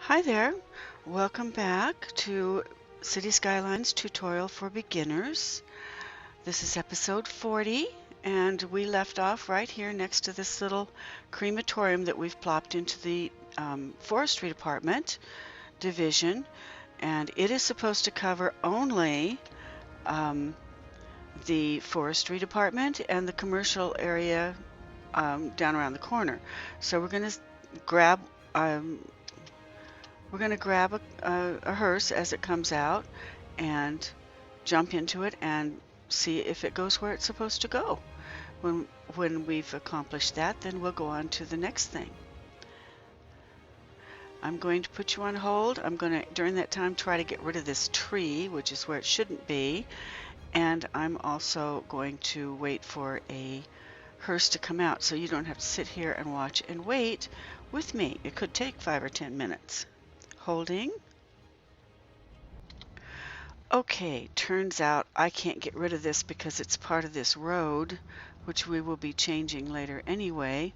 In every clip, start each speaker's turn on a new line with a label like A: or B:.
A: Hi there, welcome back to City Skylines tutorial for beginners. This is episode 40 and we left off right here next to this little crematorium that we've plopped into the forestry department division, and it is supposed to cover only the forestry department and the commercial area down around the corner. So we're going to grab a hearse as it comes out and jump into it and see if it goes where it's supposed to go. When we've accomplished that, then we'll go on to the next thing. I'm going to put you on hold. I'm going to, during that time, try to get rid of this tree, which is where it shouldn't be. And I'm also going to wait for a hearse to come out so you don't have to sit here and watch and wait with me. It could take 5 or 10 minutes. Holding. Okay, turns out I can't get rid of this because it's part of this road, which we will be changing later anyway.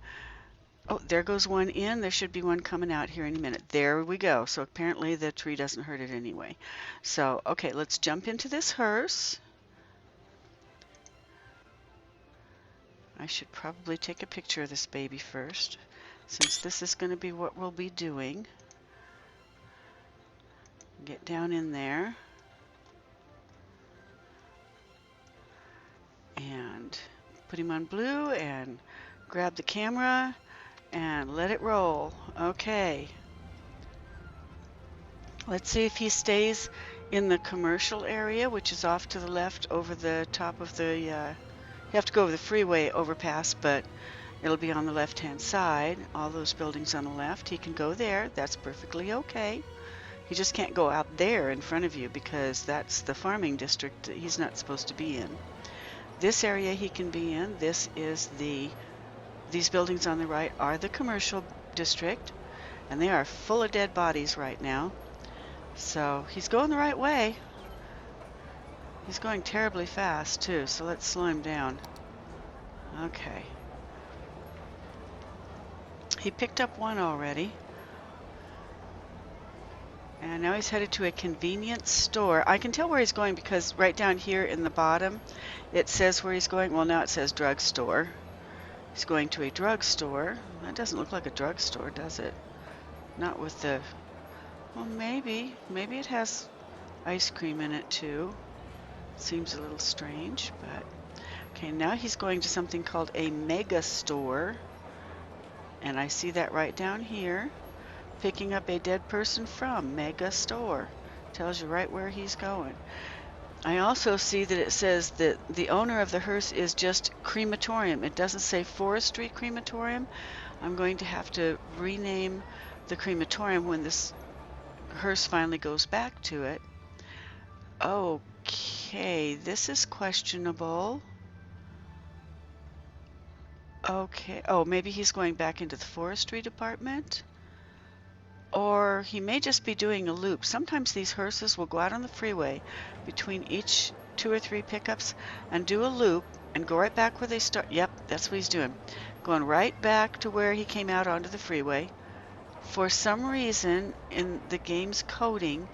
A: Oh, there goes one in. There should be one coming out here any minute. There we go. So apparently the tree doesn't hurt it anyway. So, okay, let's jump into this hearse. I should probably take a picture of this baby first, since this is going to be what we'll be doing. Get down in there and put him on blue and grab the camera and let it roll. Okay. Let's see if he stays in the commercial area, which is off to the left over the top of the, you have to go over the freeway overpass, but it'll be on the left-hand side. All those buildings on the left. He can go there. That's perfectly okay. He just can't go out there in front of you because that's the farming district that he's not supposed to be in. This area he can be in. This is these buildings on the right are the commercial district, and they are full of dead bodies right now. So he's going the right way. He's going terribly fast too, so let's slow him down. Okay. He picked up one already. And now he's headed to a convenience store. I can tell where he's going because right down here in the bottom, it says where he's going. Well, now it says drugstore. He's going to a drugstore. That doesn't look like a drugstore, does it? Not with the... Well, maybe. Maybe it has ice cream in it, too. Seems a little strange, but... Okay, now he's going to something called a mega store. And I see that right down here. Picking up a dead person from mega store. Tells you right where he's going. I also see that it says that the owner of the hearse is just crematorium. It doesn't say forestry crematorium. I'm going to have to rename the crematorium when this hearse finally goes back to it. Okay, this is questionable. Okay, oh, maybe he's going back into the forestry department? Or he may just be doing a loop. Sometimes these hearses will go out on the freeway between each 2 or 3 pickups and do a loop and go right back where they start. Yep, that's what he's doing. Going right back to where he came out onto the freeway. For some reason, in the game's coding,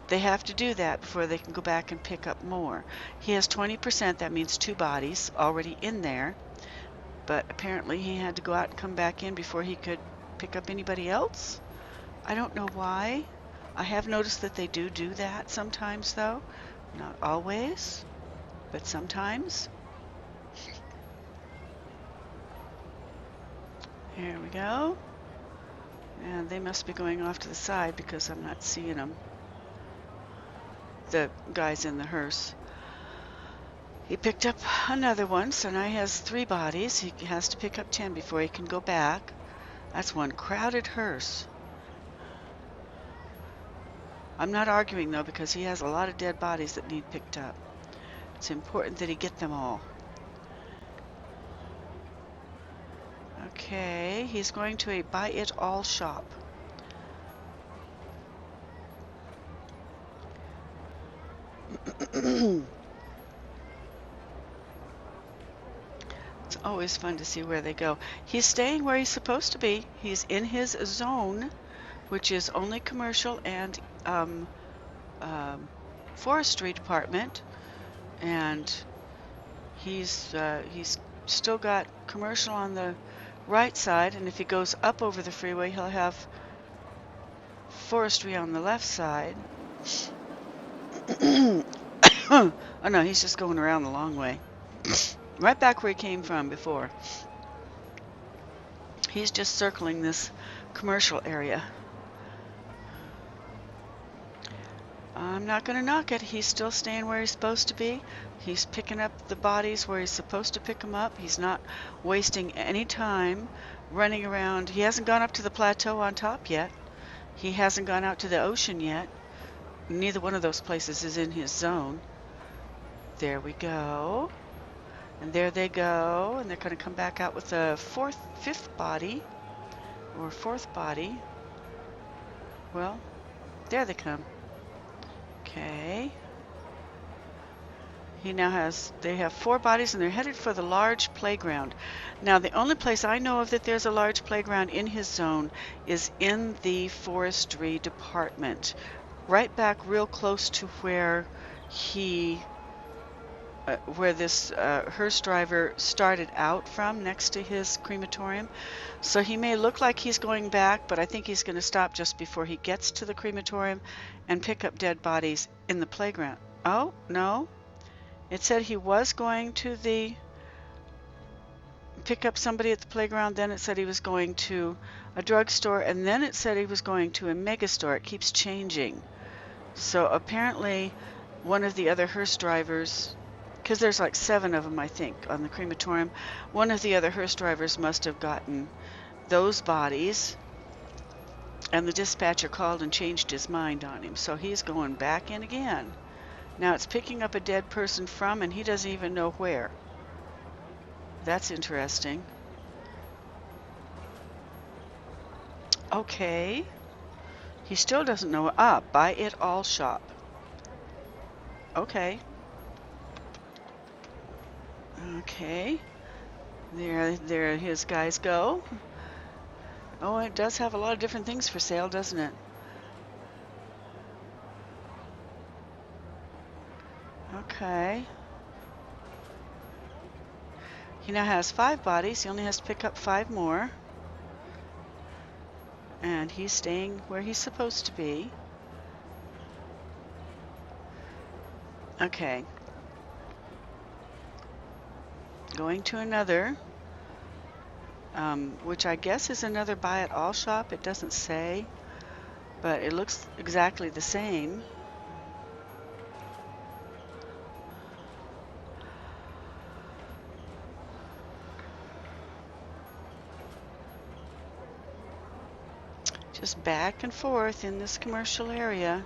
A: they have to do that before they can go back and pick up more. He has 20%, that means 2 bodies already in there. But apparently he had to go out and come back in before he could pick up anybody else. I don't know why. I have noticed that they do that sometimes, though. Not always, but sometimes. Here we go. And they must be going off to the side because I'm not seeing them. The guys in the hearse. He picked up another one, so now he has 3 bodies. He has to pick up 10 before he can go back. That's one crowded hearse. I'm not arguing, though, because he has a lot of dead bodies that need picked up. It's important that he get them all. Okay, he's going to a buy it all shop. It's always fun to see where they go. He's staying where he's supposed to be. He's in his zone. which is only commercial and um, forestry department, and he's still got commercial on the right side, and if he goes up over the freeway, he'll have forestry on the left side. Oh no, he's just going around the long way. Right back where he came from before. He's just circling this commercial area. I'm not going to knock it. He's still staying where he's supposed to be. He's picking up the bodies where he's supposed to pick them up. He's not wasting any time running around. He hasn't gone up to the plateau on top yet. He hasn't gone out to the ocean yet. Neither one of those places is in his zone. There we go. And there they go. And they're going to come back out with a fifth body. Or fourth body. Well, there they come. Okay. They have 4 bodies and they're headed for the large playground. Now the only place I know of that there's a large playground in his zone is in the forestry department. Right back real close to where this hearse driver started out from, next to his crematorium. So he may look like he's going back, but I think he's going to stop just before he gets to the crematorium and pick up dead bodies in the playground. Oh, no. It said he was going to pick up somebody at the playground, then it said he was going to a drugstore, and then it said he was going to a megastore. It keeps changing. So apparently one of the other hearse drivers, because there's like 7 of them, I think, on the crematorium, one of the other hearse drivers must have gotten those bodies, and the dispatcher called and changed his mind on him. So he's going back in again. Now it's picking up a dead person from, and he doesn't even know where. That's interesting. Okay. He still doesn't know. Buy it all shop. Okay. Okay. There his guys go. Oh, it does have a lot of different things for sale, doesn't it? Okay. He now has 5 bodies. He only has to pick up 5 more. And he's staying where he's supposed to be. Okay. Going to another, which I guess is another buy it all shop. It doesn't say, but it looks exactly the same. Just back and forth in this commercial area.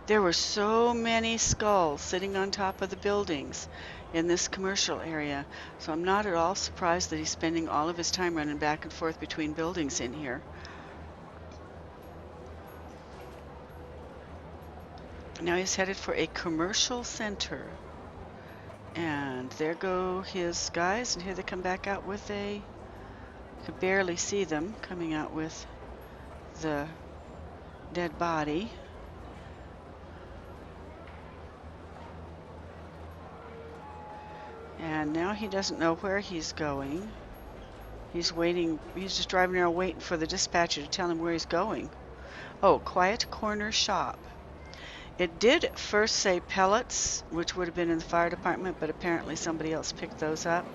A: There were so many skulls sitting on top of the buildings in this commercial area, so I'm not at all surprised that he's spending all of his time running back and forth between buildings in here. Now he's headed for a commercial center, and there go his guys, and here they come back out with you could barely see them coming out with the dead body. And now he doesn't know where he's going. He's waiting. He's just driving around waiting for the dispatcher to tell him where he's going. Oh, Quiet Corner Shop. It did first say pellets, which would have been in the fire department, but apparently somebody else picked those up.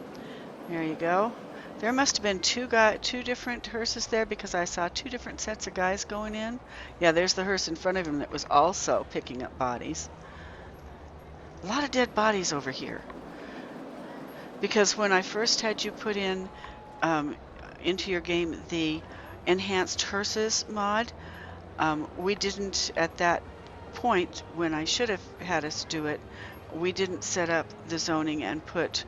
A: There you go. There must have been two different hearses there, because I saw 2 different sets of guys going in. Yeah, there's the hearse in front of him that was also picking up bodies. A lot of dead bodies over here. Because when I first had you put in into your game the enhanced hearses mod, we didn't, at that point when I should have had us do it, we didn't set up the zoning and put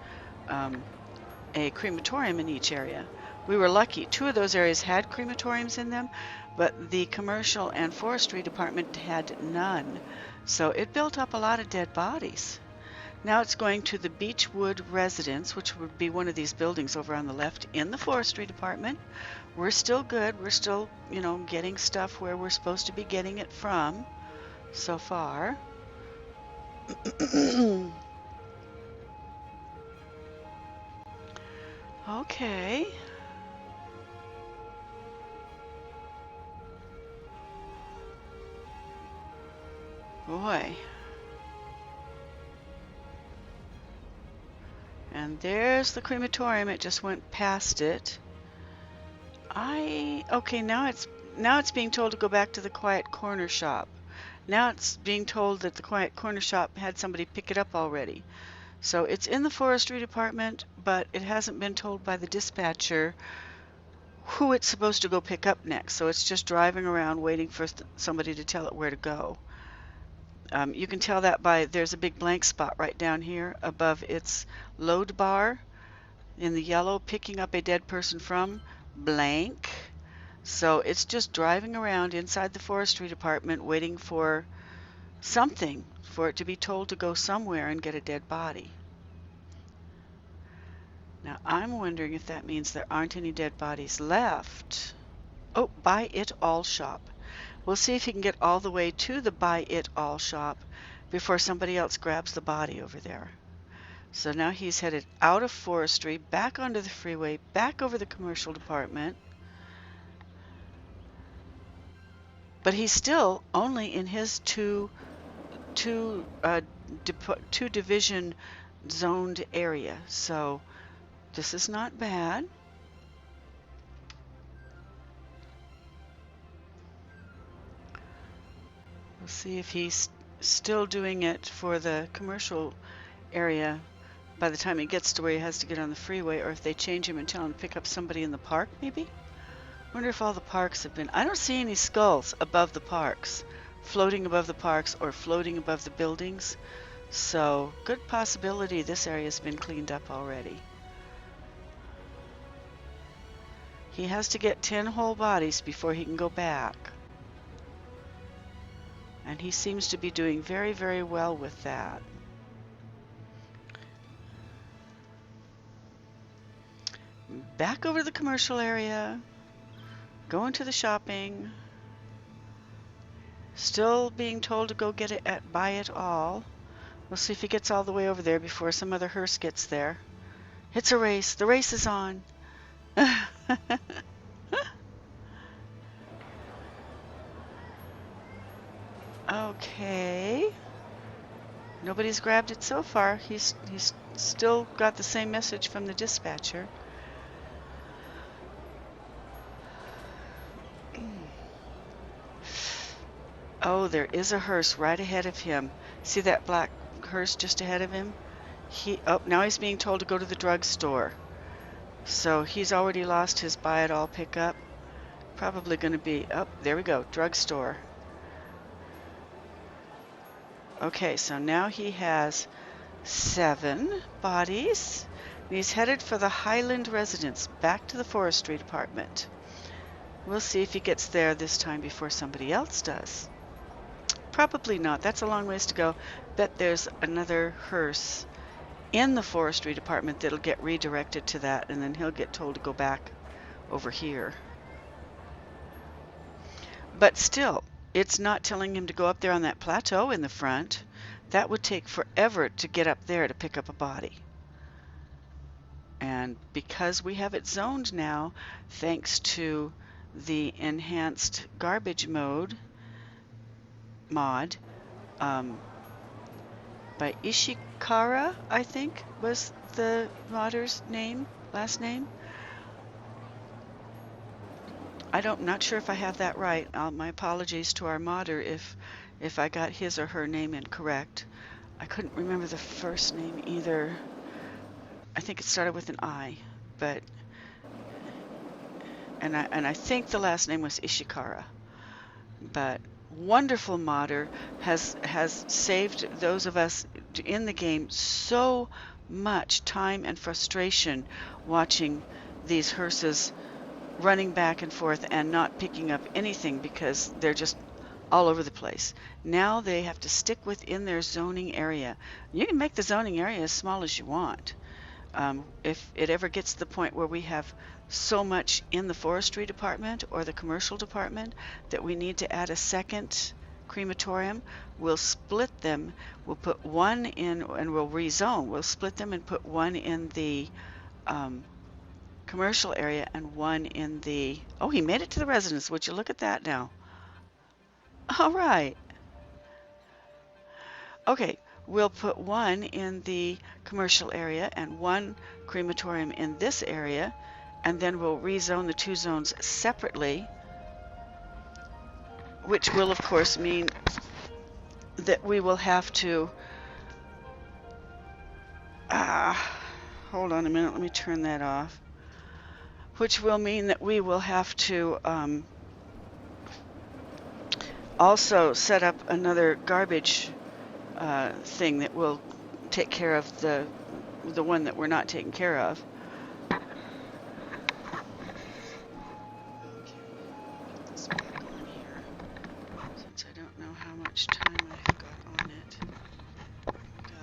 A: a crematorium in each area. We were lucky. 2 of those areas had crematoriums in them, but the commercial and forestry department had none. So it built up a lot of dead bodies. Now it's going to the Beechwood Residence, which would be one of these buildings over on the left in the forestry department. We're still good. We're still, you know, getting stuff where we're supposed to be getting it from so far. Okay. Boy. And there's the crematorium. It just went past it. Okay, now it's being told to go back to the quiet corner shop. Now it's being told that the quiet corner shop had somebody pick it up already. So it's in the forestry department, but it hasn't been told by the dispatcher who it's supposed to go pick up next. So it's just driving around waiting for somebody to tell it where to go. You can tell that by there's a big blank spot right down here above its load bar in the yellow, picking up a dead person from blank. So it's just driving around inside the forestry department waiting for something, for it to be told to go somewhere and get a dead body. Now I'm wondering if that means there aren't any dead bodies left. Oh, Buy It All shop. We'll see if he can get all the way to the Buy It All shop before somebody else grabs the body over there. So now he's headed out of forestry, back onto the freeway, back over the commercial department. But he's still only in his two division zoned area. So this is not bad. We'll see if he's still doing it for the commercial area by the time he gets to where he has to get on the freeway, or if they change him and tell him to pick up somebody in the park, maybe? Wonder if all the parks have been... I don't see any skulls above the parks, floating above the parks or floating above the buildings. So, good possibility this area has been cleaned up already. He has to get 10 whole bodies before he can go back. And he seems to be doing very, very well with that. Back over to the commercial area. Going to the shopping. Still being told to go get it at Buy It All. We'll see if he gets all the way over there before some other hearse gets there. It's a race. The race is on. Okay. Nobody's grabbed it so far. He's still got the same message from the dispatcher. Oh, there is a hearse right ahead of him. See that black hearse just ahead of him? Now he's being told to go to the drugstore. So he's already lost his Buy It All pickup. Probably going to be... Oh, there we go. Drugstore. Okay, so now he has 7 bodies. And he's headed for the Highland Residence, back to the forestry department. We'll see if he gets there this time before somebody else does. Probably not. That's a long ways to go. Bet there's another hearse in the forestry department that'll get redirected to that, and then he'll get told to go back over here. But still, it's not telling him to go up there on that plateau in the front. That would take forever to get up there to pick up a body. And because we have it zoned now, thanks to the enhanced garbage mod by Ishikara, I think was the modder's last name. Not sure if I have that right. My apologies to our modder if I got his or her name incorrect. I couldn't remember the first name either. I think it started with an I, but and I think the last name was Ishikara. But wonderful modder has saved those of us in the game so much time and frustration watching these hearses running back and forth and not picking up anything because they're just all over the place. Now they have to stick within their zoning area. You can make the zoning area as small as you want. If it ever gets to the point where we have so much in the forestry department or the commercial department that we need to add a second crematorium, we'll split them. We'll put one in and we'll rezone. We'll split them and put one in the commercial area and one in the, oh, he made it to the residence. Would you look at that now? All right. Okay, we'll put one in the commercial area and one crematorium in this area, and then we'll rezone the two zones separately, which will of course mean that we will have to, hold on a minute, let me turn that off, which will mean that we will have to also set up another garbage thing that will take care of the one that we're not taking care of. Okay, put this back on here since I don't know how much time I have got on it. There we go.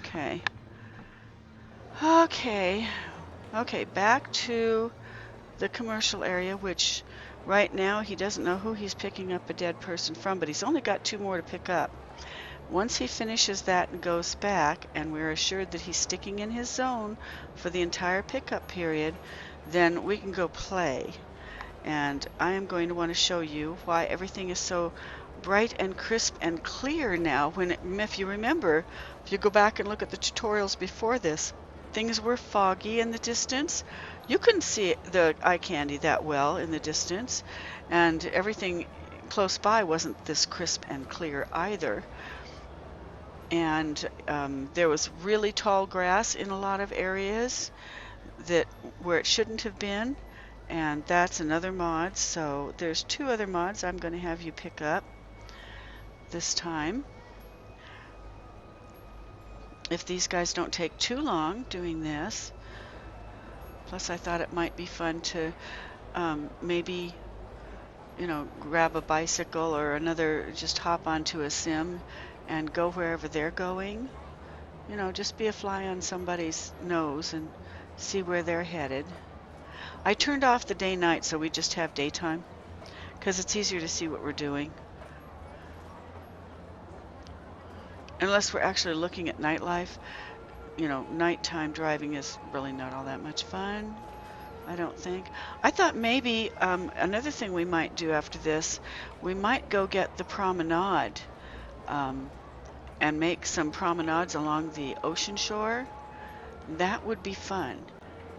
A: Okay. Okay, back to the commercial area, which right now he doesn't know who he's picking up a dead person from, but he's only got 2 more to pick up. Once he finishes that and goes back, and we're assured that he's sticking in his zone for the entire pickup period, then we can go play. And I am going to want to show you why everything is so bright and crisp and clear now. If you remember, if you go back and look at the tutorials before this, things were foggy in the distance. You couldn't see the eye candy that well in the distance, and everything close by wasn't this crisp and clear either. And there was really tall grass in a lot of areas where it shouldn't have been, and that's another mod. So there's 2 other mods I'm going to have you pick up this time. If these guys don't take too long doing this. Plus I thought it might be fun to maybe, you know, grab a bicycle or just hop onto a sim and go wherever they're going. You know, just be a fly on somebody's nose and see where they're headed. I turned off the day-night so we just have daytime because it's easier to see what we're doing. Unless we're actually looking at nightlife, you know, nighttime driving is really not all that much fun, I don't think. I thought maybe another thing we might do after this, we might go get the promenade and make some promenades along the ocean shore. That would be fun.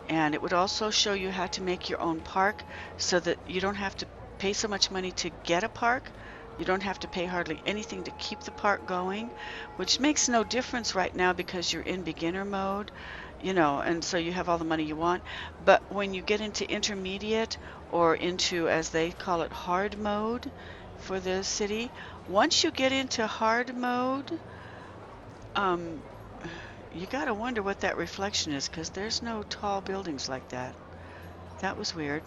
A: And it would also show you how to make your own park so that you don't have to pay so much money to get a park. You don't have to pay hardly anything to keep the park going, which makes no difference right now because you're in beginner mode, you know, and so you have all the money you want. But when you get into intermediate or into, as they call it, hard mode for the city, once you get into hard mode, you gotta wonder what that reflection is because there's no tall buildings like that. That was weird.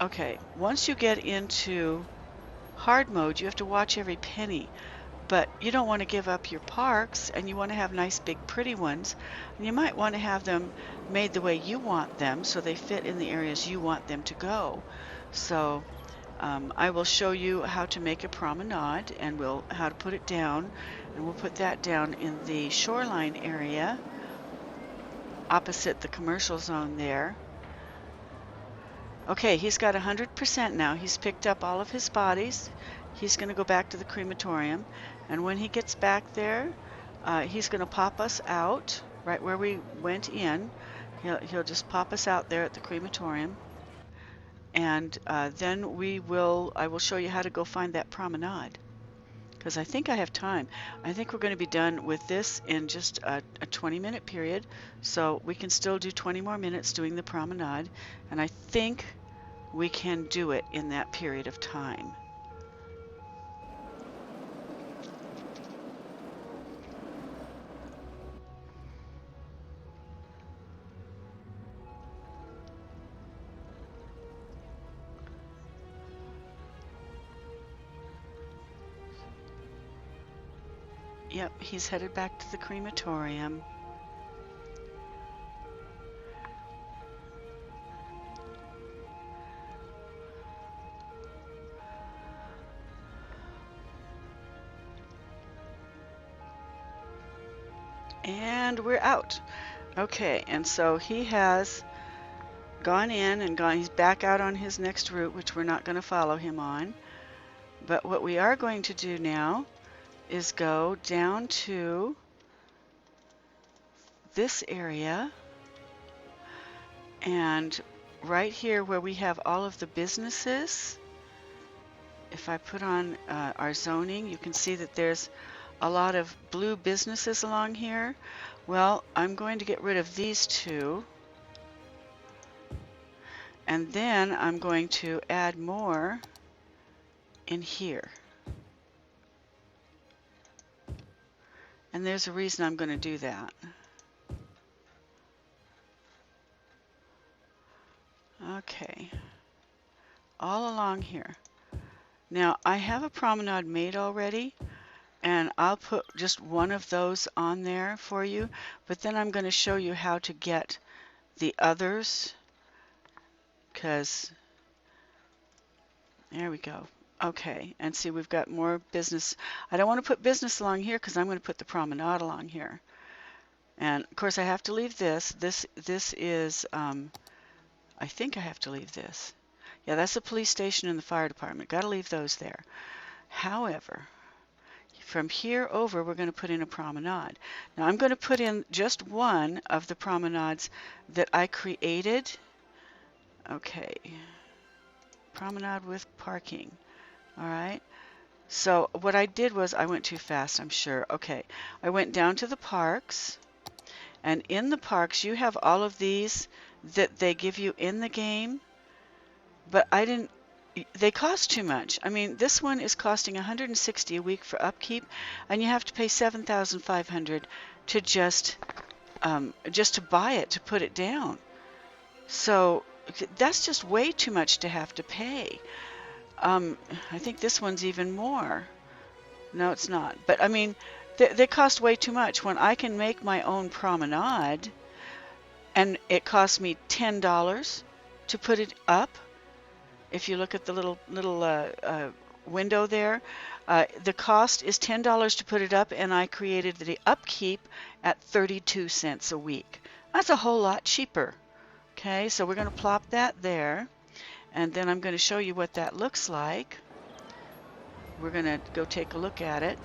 A: Okay, once you get into hard mode, you have to watch every penny, but you don't want to give up your parks, and you want to have nice big pretty ones, and you might want to have them made the way you want them so they fit in the areas you want them to go. So I will show you how to make a promenade and how to put it down, and we'll put that down in the shoreline area opposite the commercial zone there. Okay, he's got 100% now. He's picked up all of his bodies. He's going to go back to the crematorium. And when he gets back there, he's going to pop us out right where we went in. He'll just pop us out there at the crematorium. And then I will show you how to go find that promenade. Because I think I have time. I think we're going to be done with this in just a 20-minute period. So we can still do 20 more minutes doing the promenade. And I think we can do it in that period of time. Yep, he's headed back to the crematorium. And we're out. Okay, and so he has gone in and gone, he's back out on his next route, which we're not going to follow him on. But what we are going to do now is go down to this area, and right here where we have all of the businesses, if I put on our zoning, you can see that there's a lot of blue businesses along here. Well, I'm going to get rid of these two, and then I'm going to add more in here. And there's a reason I'm going to do that. Okay, all along here. Now I have a promenade made already, and I'll put just one of those on there for you, but then I'm going to show you how to get the others, because there we go. Okay, and see, we've got more business. I don't want to put business along here because I'm going to put the promenade along here. And of course I have to leave this. This is, I think I have to leave this. Yeah, that's the police station and the fire department. Got to leave those there. However, from here over, we're going to put in a promenade. Now I'm going to put in just one of the promenades that I created. Okay, promenade with parking. All right. So what I did was, I went too fast, I'm sure. Okay, I went down to the parks, and in the parks you have all of these that they give you in the game, but they cost too much. I mean, this one is costing $160 a week for upkeep, and you have to pay $7,500 to just to buy it, to put it down. So that's just way too much to have to pay. I think this one's even more. No, it's not. But I mean, they cost way too much when I can make my own promenade, and it costs me $10 to put it up. If you look at the little window there, the cost is $10 to put it up, and I created the upkeep at 32 cents a week. That's a whole lot cheaper. Okay, so we're going to plop that there. And then I'm going to show you what that looks like. We're going to go take a look at it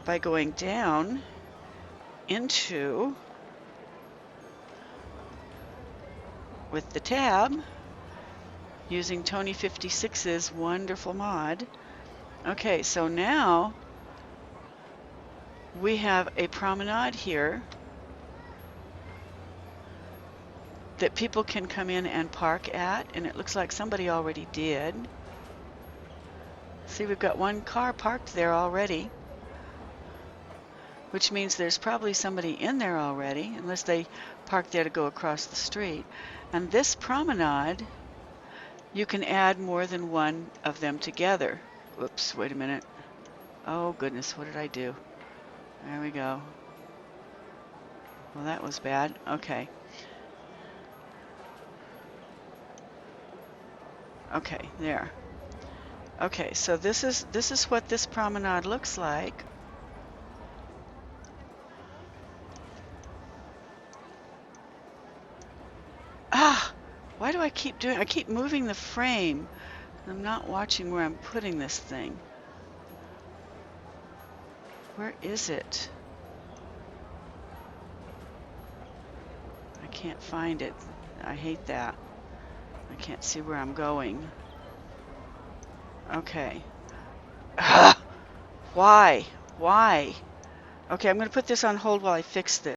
A: by going down into, with the tab, using Tony 56's wonderful mod. Okay, so now we have a promenade here that people can come in and park at, and it looks like somebody already did. See, we've got one car parked there already, which means there's probably somebody in there already, unless they parked there to go across the street. And this promenade, you can add more than one of them together. Whoops, wait a minute. Oh goodness, what did I do? There we go. Well, that was bad. Okay. Okay, there. Okay, so this is what this promenade looks like. Ah, why do I keep doing? I keep moving the frame. I'm not watching where I'm putting this thing. Where is it? I can't find it. I hate that. I can't see where I'm going. Okay. Why? Why? Okay, I'm going to put this on hold while I fix this.